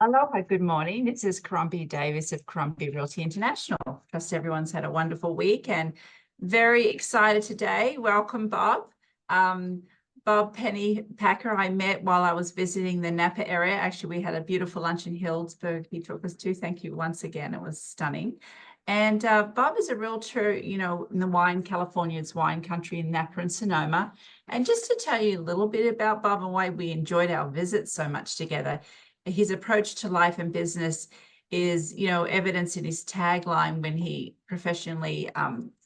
Aloha, good morning. This is Caron B Davis of Caron B Realty International. Trust everyone's had a wonderful week and very excited today. Welcome, Bob. Bob Pennypacker, I met while I was visiting the Napa area. Actually, we had a beautiful lunch in Healdsburg he took us to. Thank you once again. It was stunning. And Bob is a realtor, in the California's wine country in Napa and Sonoma. And just to tell you a little bit about Bob and why we enjoyed our visit so much together, his approach to life and business is, evidence in his tagline when he professionally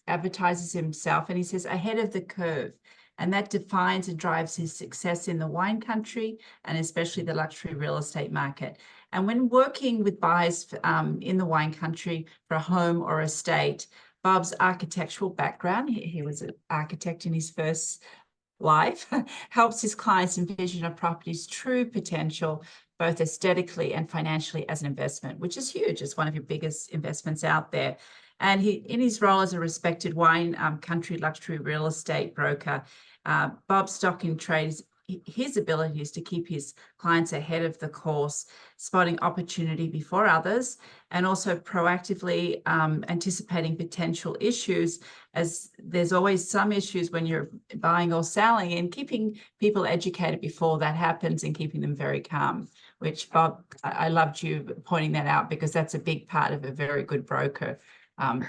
advertises himself. And he says, ahead of the curve. And that defines and drives his success in the wine country and especially the luxury real estate market. And when working with buyers in the wine country for a home or estate, Bob's architectural background, he was an architect in his first life, helps his clients envision a property's true potential, both aesthetically and financially as an investment, which is huge. It's one of your biggest investments out there. And in his role as a respected wine country luxury real estate broker, Bob stock in trades, his ability is to keep his clients ahead of the course, spotting opportunity before others, and also proactively anticipating potential issues, as there's always some issues when you're buying or selling, and keeping people educated before that happens and keeping them very calm, which, Bob, I loved you pointing that out because that's a big part of a very good broker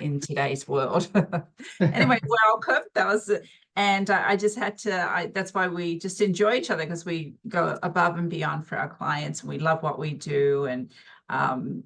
in today's world. Anyway, welcome. That was and I just had to, that's why we just enjoy each other, because we go above and beyond for our clients and we love what we do. And, and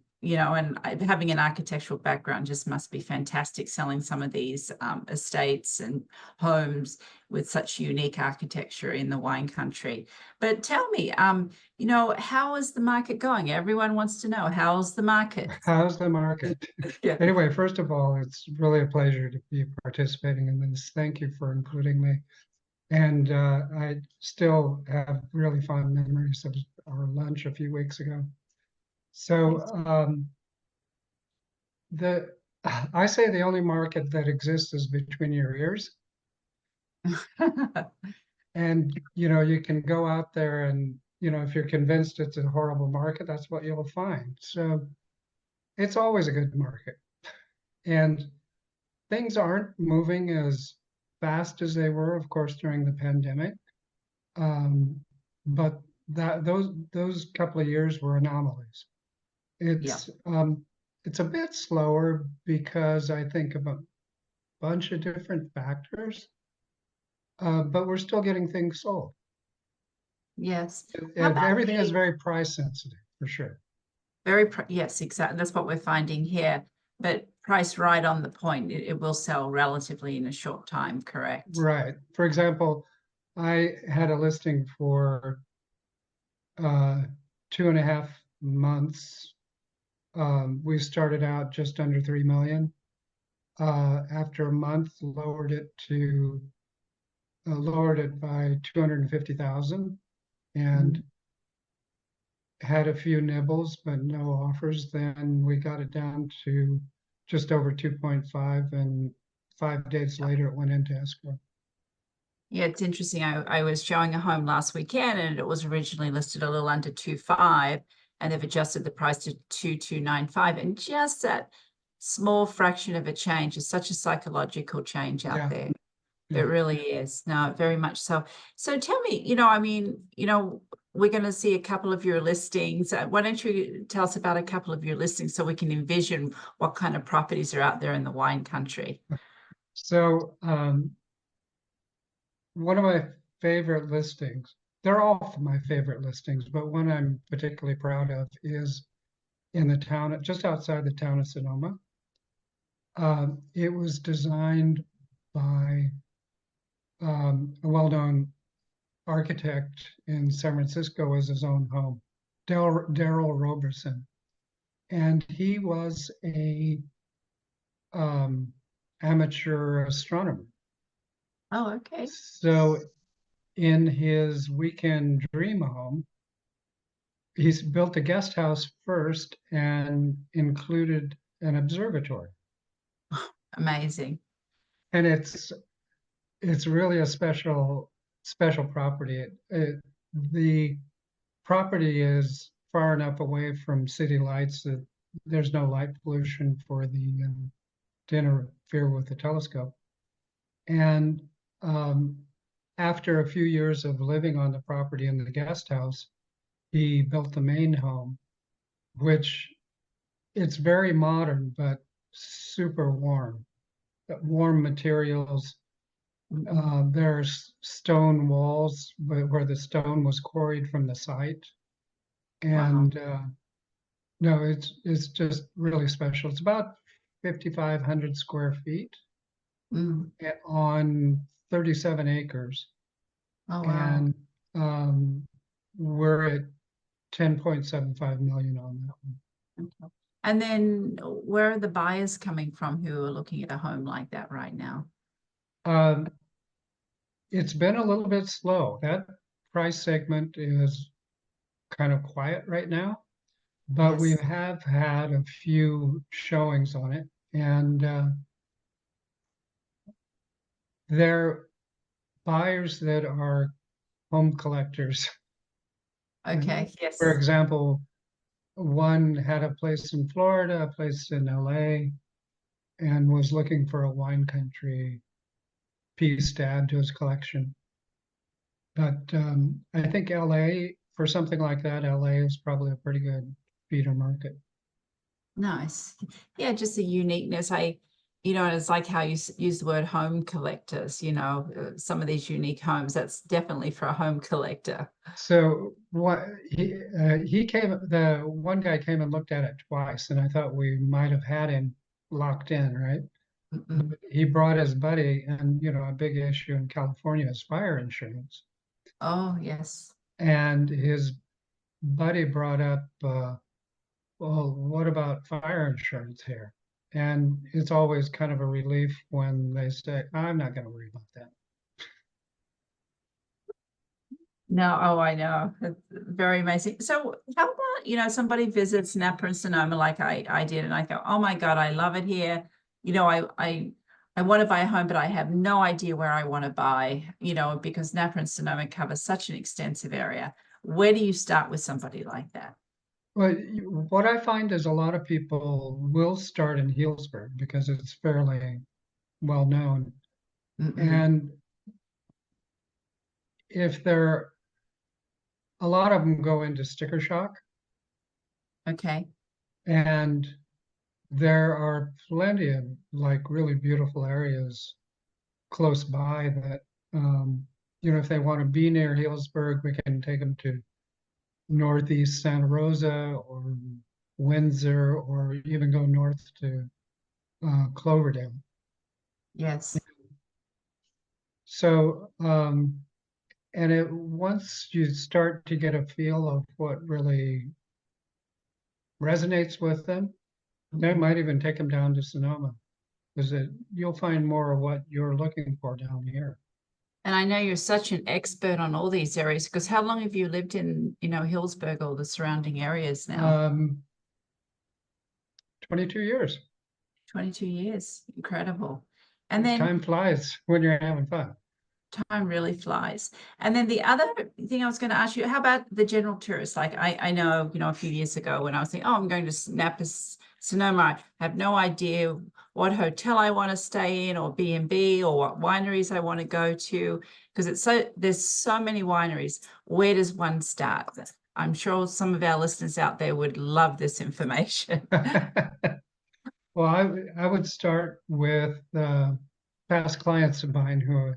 having an architectural background just must be fantastic, selling some of these estates and homes with such unique architecture in the wine country. But tell me, how is the market going? Everyone wants to know, how's the market? How's the market? Yeah. Anyway, first of all, it's really a pleasure to be participating in this. Thank you for including me. And I still have really fond memories of our lunch a few weeks ago. So I say the only market that exists is between your ears. And, you can go out there and, if you're convinced it's a horrible market, that's what you'll find. So it's always a good market. And things aren't moving as fast as they were, of course, during the pandemic. But those couple of years were anomalies. It's a bit slower because I think of a bunch of different factors, but we're still getting things sold. Yes. Everything is very price sensitive, for sure. Yes, exactly. That's what we're finding here. But price right on the point, it will sell relatively in a short time, correct? Right. For example, I had a listing for 2.5 months. We started out just under 3 million. After a month, lowered it by 250,000, and had a few nibbles, but no offers. Then we got it down to just over 2.5, and 5 days later it went into escrow. Yeah, it's interesting. I was showing a home last weekend and it was originally listed a little under 2.5, and they've adjusted the price to 2.295. And just that small fraction of a change is such a psychological change out there. It really is. No, very much so. So tell me, we're going to see a couple of your listings. Why don't you tell us about a couple of your listings so we can envision what kind of properties are out there in the wine country? So one of my favorite listings, they're all my favorite listings, but one I'm particularly proud of is in the town, just outside the town of Sonoma. It was designed by a well-known architect in San Francisco as his own home, Daryl Roberson. And he was a amateur astronomer. Oh, okay. So in his weekend dream home, he's built a guest house first and included an observatory. Amazing. And it's really a special property. The property is far enough away from city lights that there's no light pollution for the to interfere with the telescope. And after a few years of living on the property in the guest house, he built the main home, which it's very modern, but super warm. Warm materials. There's stone walls where the stone was quarried from the site. And no, it's just really special. It's about 5,500 square feet on 37 acres. Oh, wow. And we're at 10.75 million on that one. Okay. And then where are the buyers coming from who are looking at a home like that right now? It's been a little bit slow. That price segment is kind of quiet right now, but we Yes. have had a few showings on it, and they're buyers that are home collectors. Okay. Yes. For example, one had a place in Florida, a place in LA, and was looking for a wine country piece to add to his collection. But I think LA, for something like that, LA is probably a pretty good feeder market. Nice. Yeah, just the uniqueness. It's like how you use the word home collectors, some of these unique homes, that's definitely for a home collector. So what he came, the one guy came and looked at it twice, and I thought we might have had him locked in, right? Mm-mm. He brought his buddy, and a big issue in California is fire insurance. Oh, yes. And his buddy brought up, well, what about fire insurance here? And it's always kind of a relief when they say, I'm not going to worry about that. No, oh, I know. It's very amazing. So how about, somebody visits Napa and Sonoma like I did, and I go, oh my God, I love it here. I want to buy a home, but I have no idea where I want to buy, because Napa and Sonoma cover such an extensive area. Where do you start with somebody like that? Well, what I find is a lot of people will start in Healdsburg because it's fairly well known. Mm-mm. And if there, a lot of them go into sticker shock, Okay. and there are plenty of like really beautiful areas close by that, if they want to be near Healdsburg, we can take them to Northeast Santa Rosa or Windsor, or even go north to Cloverdale. Yes. So, and once you start to get a feel of what really resonates with them, they might even take them down to Sonoma, because you'll find more of what you're looking for down here. And I know you're such an expert on all these areas, because how long have you lived in, Hillsburg or the surrounding areas now? 22 years. 22 years. Incredible. And then Time flies when you're having fun. time really flies. And then the other thing I was going to ask you, how about the general tourist? Like I know, a few years ago when I was saying, oh, I'm going to Napa, Sonoma, I have no idea what hotel I want to stay in, or B&B, or what wineries I want to go to, because there's so many wineries. Where does one start? I'm sure some of our listeners out there would love this information. Well, I would start with past clients of mine who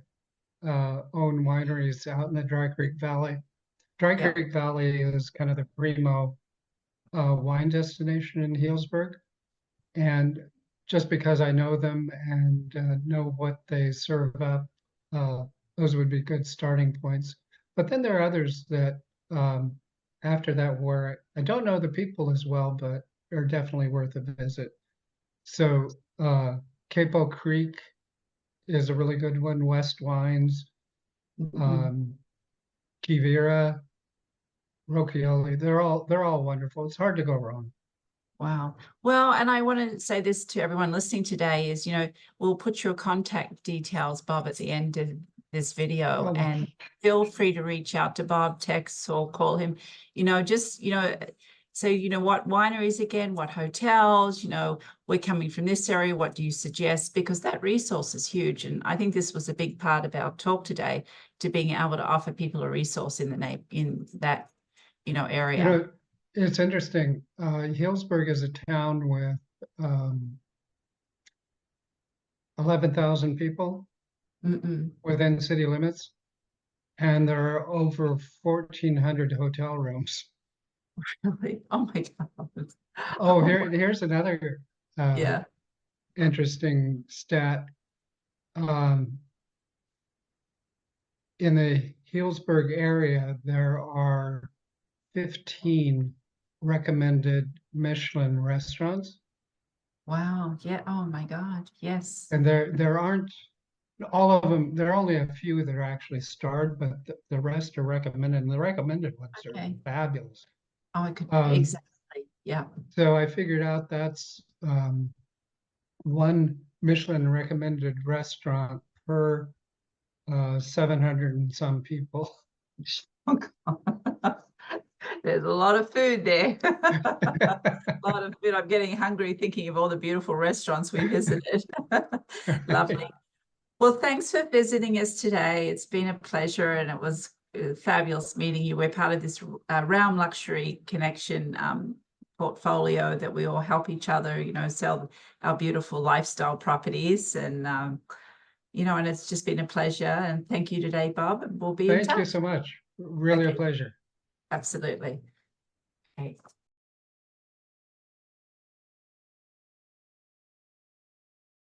own wineries out in the Dry Creek Valley. Dry Yeah. Creek Valley is kind of the primo wine destination in Healdsburg. And just because I know them and know what they serve up, those would be good starting points. But then there are others that after that where I don't know the people as well, but are definitely worth a visit. So Capo Creek is a really good one. West Wines, Kivira, Rocchioli, they're all wonderful. It's hard to go wrong. Wow. Well, and I want to say this to everyone listening today is, we'll put your contact details, Bob, at the end of this video, Oh, and feel free to reach out to Bob, text or call him, just, so what wineries again, what hotels, we're coming from this area, what do you suggest? Because that resource is huge. And I think this was a big part of our talk today, to being able to offer people a resource in that, area. It's interesting. Healdsburg is a town with 11,000 people Mm-mm. within city limits, and there are over 1,400 hotel rooms. Really? Oh my God. Oh, here's another Yeah. interesting stat. In the Healdsburg area, there are 15 recommended Michelin restaurants, Wow. Yeah. Oh my God. Yes. and there aren't all of them. There are only a few that are actually starred, but the rest are recommended, and the recommended ones are Okay. fabulous. Oh, I could Um, exactly. Yeah. so I figured out that's one Michelin recommended restaurant per 700 and some people. There's a lot of food there. A lot of food. I'm getting hungry thinking of all the beautiful restaurants we visited. Lovely. Well, thanks for visiting us today. It's been a pleasure, and it was fabulous meeting you. We're part of this Realm Luxury Connection portfolio that we all help each other, sell our beautiful lifestyle properties. And, and it's just been a pleasure. And thank you today, Bob. And we'll be in Thank you touch. so much. Really a Okay, pleasure. absolutely. Okay.